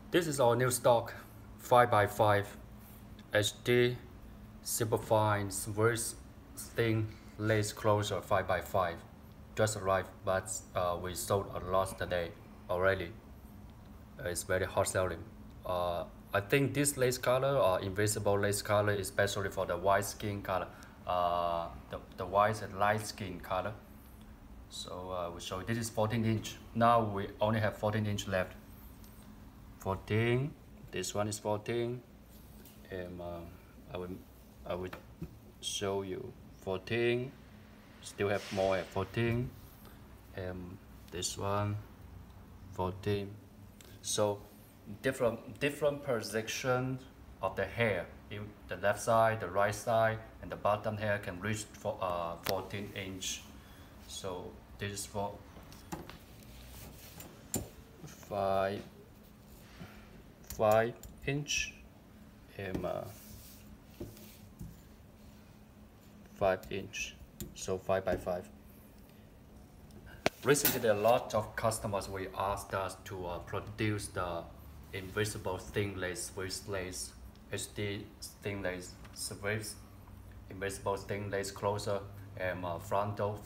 This is our new stock 5x5 HD super fine very thin lace closure 5x5 just arrived, but we sold a lot today already. It's very hot selling. I think this lace color or invisible lace color, especially for the white skin color, the white and light skin color. So we show you. This is 14 inch. Now we only have 14 inch left. 14. This one is 14, and I will show you 14. Still have more at 14, and this one 14. So different position of the hair. In the left side, the right side, and the bottom hair can reach for 14 inch. So this is for 5 inch and 5 inch. So 5x5. Recently, a lot of customers we asked us to produce the invisible thin lace with lace, HD thin lace strips, invisible thin lace closer, and frontal.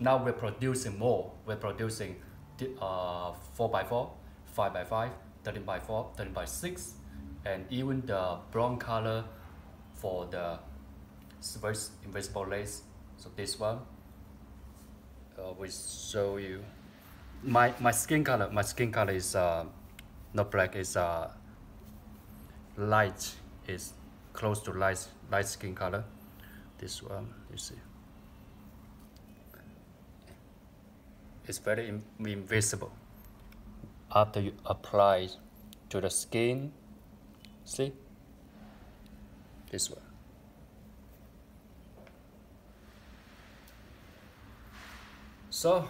Now we're producing more. We're producing 4x4, 5x5, 13x4, 13x6, and even the brown color for the strips invisible lace. So this one. We show you my skin color. My skin color is not black. It's light. It's close to light skin color. This one, you see, it's very invisible. After you apply to the skin, see this one. So,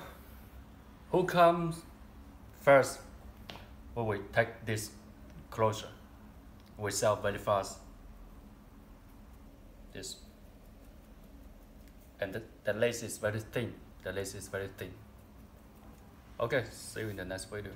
who comes first? We will take this closure. We sell very fast. This, and the lace is very thin. The lace is very thin. Okay, see you in the next video.